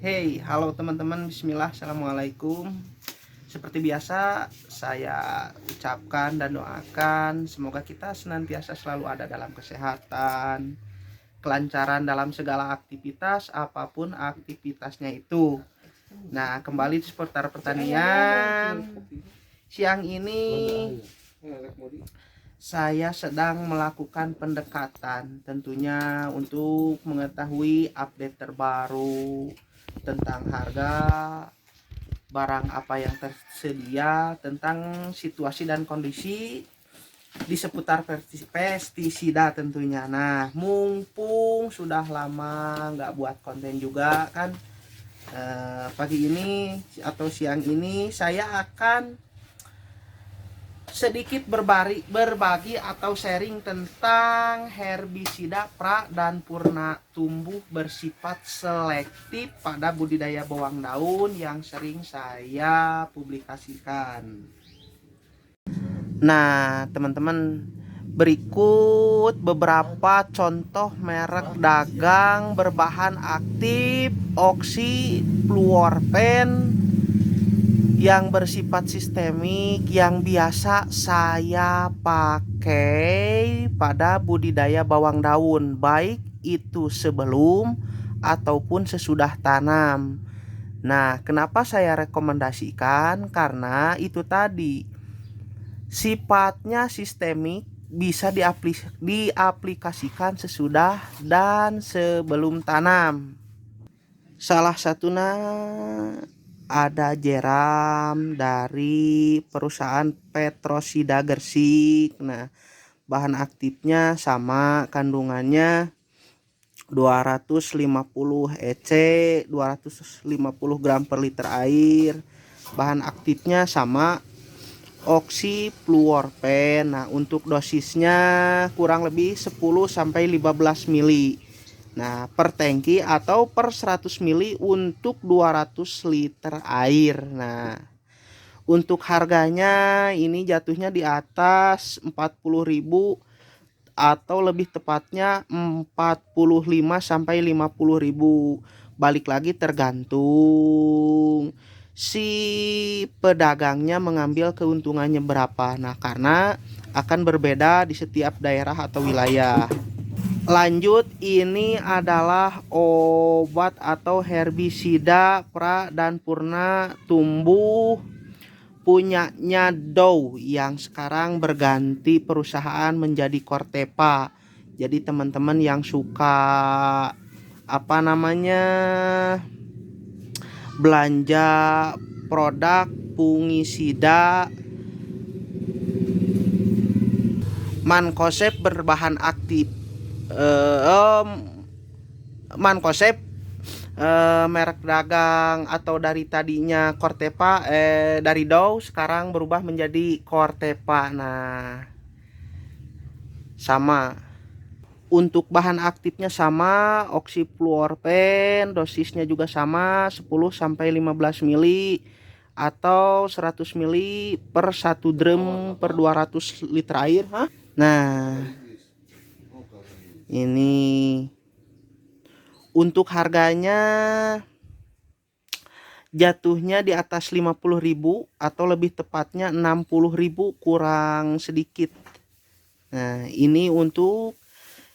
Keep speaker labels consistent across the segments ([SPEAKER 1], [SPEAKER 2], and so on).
[SPEAKER 1] Hey, halo teman-teman, bismillah, assalamualaikum. Seperti biasa, saya ucapkan dan doakan semoga kita senantiasa selalu ada dalam kesehatan, kelancaran dalam segala aktivitas, apapun aktivitasnya itu. Nah, kembali di seputar pertanian. Siang ini saya sedang melakukan pendekatan, tentunya untuk mengetahui update terbaru tentang harga barang apa yang tersedia, tentang situasi dan kondisi di seputar pestisida tentunya. Nah, mumpung sudah lama nggak buat konten juga kan, pagi ini atau siang ini saya akan sedikit berbagi atau sharing tentang herbisida pra dan purna tumbuh bersifat selektif pada budidaya bawang daun yang sering saya publikasikan. Nah, teman-teman, berikut beberapa contoh merek dagang berbahan aktif oxyfluorpen yang bersifat sistemik yang biasa saya pakai pada budidaya bawang daun, baik itu sebelum ataupun sesudah tanam. Nah, kenapa saya rekomendasikan? Karena itu tadi, sifatnya sistemik, bisa diaplikasikan sesudah dan sebelum tanam. Salah satunya ada jeram dari perusahaan Petrosida Gersik. Nah, bahan aktifnya sama, kandungannya 250 EC, 250 gram per liter air. Bahan aktifnya sama, oxyfluorpen. Nah, untuk dosisnya kurang lebih 10 sampai 15 mili. Nah, per tangki atau per 100 mili untuk 200 liter air. Nah, untuk harganya ini jatuhnya di atas 40.000 atau lebih tepatnya 45 sampai 50.000. Balik lagi tergantung si pedagangnya mengambil keuntungannya berapa. Nah, karena akan berbeda di setiap daerah atau wilayah. Lanjut, ini adalah obat atau herbisida pra dan purna tumbuh punyanya Dow yang sekarang berganti perusahaan menjadi Corteva. Jadi teman-teman yang suka belanja produk fungisida Mancozeb berbahan aktif, Mancozeb merek dagang atau dari tadinya Corteva, dari Dow sekarang berubah menjadi Corteva. Nah, sama, untuk bahan aktifnya sama, oxyfluorpen, dosisnya juga sama, 10 sampai 15 mili atau 100 mili per 1 drum per 200 liter air. Nah, ini untuk harganya jatuhnya di atas 50.000 atau lebih tepatnya 60.000 kurang sedikit. Nah, ini untuk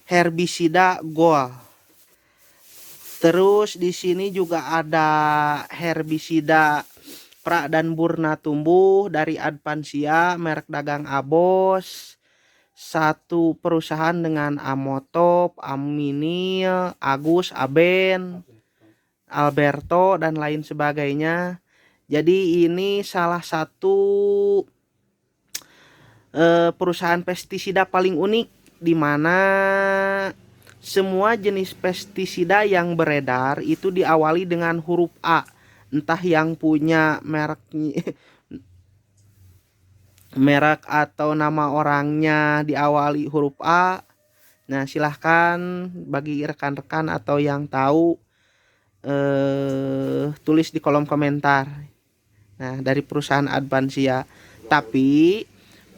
[SPEAKER 1] herbisida Goal. Terus di sini juga ada herbisida pra dan purna tumbuh dari Advansia, merek dagang Abos. Satu perusahaan dengan Amotop, Aminil, Agus, Aben, Alberto dan lain sebagainya. Jadi ini salah satu perusahaan pestisida paling unik, di mana semua jenis pestisida yang beredar itu diawali dengan huruf A. Entah yang punya merek atau nama orangnya diawali huruf A. Nah, silahkan bagi rekan-rekan atau yang tahu, tulis di kolom komentar. Nah, dari perusahaan Advansia, tapi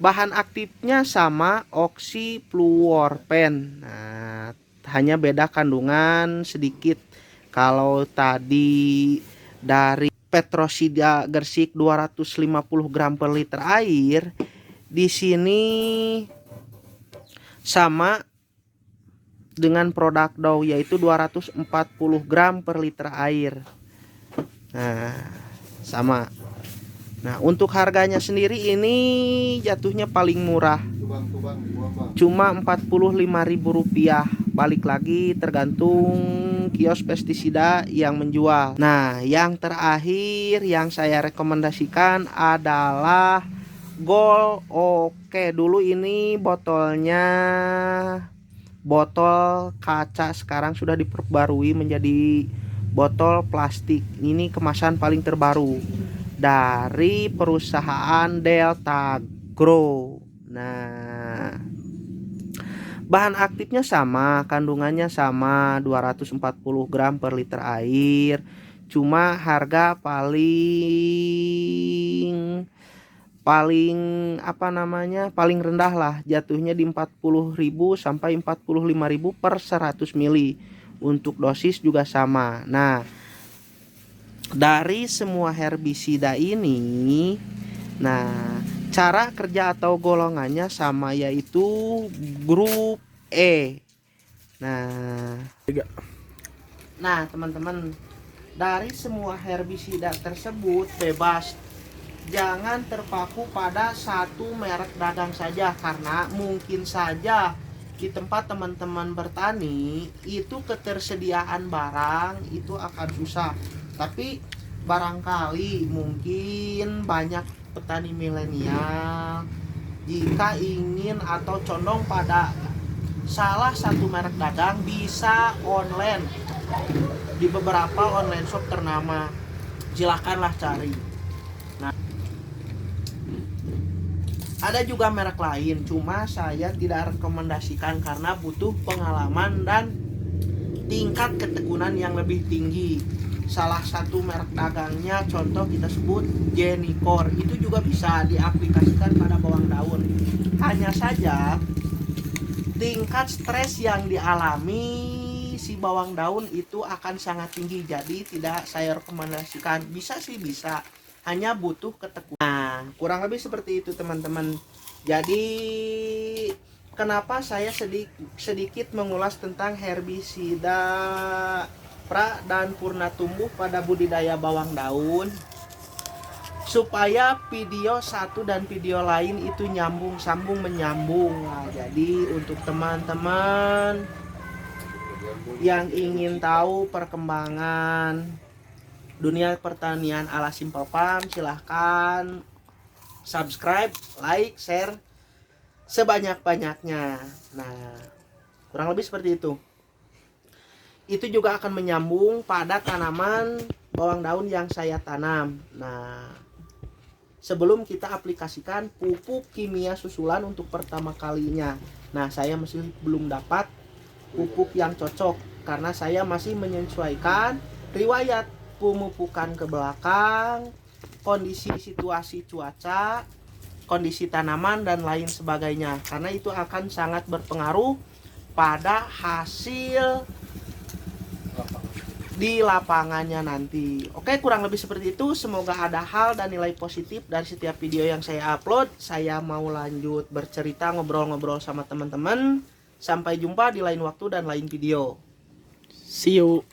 [SPEAKER 1] bahan aktifnya sama, oxyfluorpen. Nah, hanya beda kandungan sedikit Kalau tadi dari Petrosida Gersik 250 gram per liter air, di sini sama dengan produk Dow yaitu 240 gram per liter air. Nah, sama. Nah, untuk harganya sendiri ini jatuhnya paling murah. Cuma Rp45.000. Balik lagi tergantung kios pestisida yang menjual. Nah, yang terakhir yang saya rekomendasikan adalah Gold. Oke, dulu ini botolnya botol kaca, sekarang sudah diperbarui menjadi botol plastik. Ini kemasan paling terbaru dari perusahaan Delta Grow. Nah, bahan aktifnya sama, kandungannya sama, 240 gram per liter air. Cuma harga paling paling rendah lah, jatuhnya di 40.000 sampai 45.000 per 100 mili. Untuk dosis juga sama. Nah, dari semua herbisida ini, nah, cara kerja atau golongannya sama, yaitu grup E. Nah, teman-teman, dari semua herbisida tersebut bebas. Jangan terpaku pada satu merek dagang saja, karena mungkin saja di tempat teman-teman bertani itu ketersediaan barang itu akan susah. Tapi barangkali mungkin banyak petani milenial jika ingin atau condong pada salah satu merek dagang, bisa online di beberapa online shop ternama. Silahkanlah cari. Ada juga merek lain, cuma saya tidak rekomendasikan karena butuh pengalaman dan tingkat ketekunan yang lebih tinggi. Salah satu merek dagangnya contoh kita sebut Genicor, itu juga bisa diaplikasikan pada bawang daun. Hanya saja tingkat stres yang dialami si bawang daun itu akan sangat tinggi, jadi tidak saya rekomendasikan. Bisa sih bisa, hanya butuh ketekunan. Nah, kurang lebih seperti itu teman-teman. Jadi kenapa saya sedikit mengulas tentang herbisida pra dan purna tumbuh pada budidaya bawang daun, supaya video satu dan video lain itu sambung menyambung. Nah, jadi untuk teman-teman yang ingin tahu perkembangan dunia pertanian ala Simple Farm, silahkan subscribe, like, share sebanyak-banyaknya. Nah, kurang lebih seperti itu. Itu juga akan menyambung pada tanaman bawang daun yang saya tanam. Nah, sebelum kita aplikasikan pupuk kimia susulan untuk pertama kalinya. Nah, saya masih belum dapat pupuk yang cocok karena saya masih menyesuaikan riwayat pemupukan ke belakang, kondisi situasi cuaca, kondisi tanaman dan lain sebagainya, karena itu akan sangat berpengaruh pada hasil di lapangannya nanti. Oke, kurang lebih seperti itu. Semoga ada hal dan nilai positif dari setiap video yang saya upload. Saya mau lanjut bercerita, ngobrol-ngobrol sama teman-teman. Sampai jumpa di lain waktu dan lain video. See you.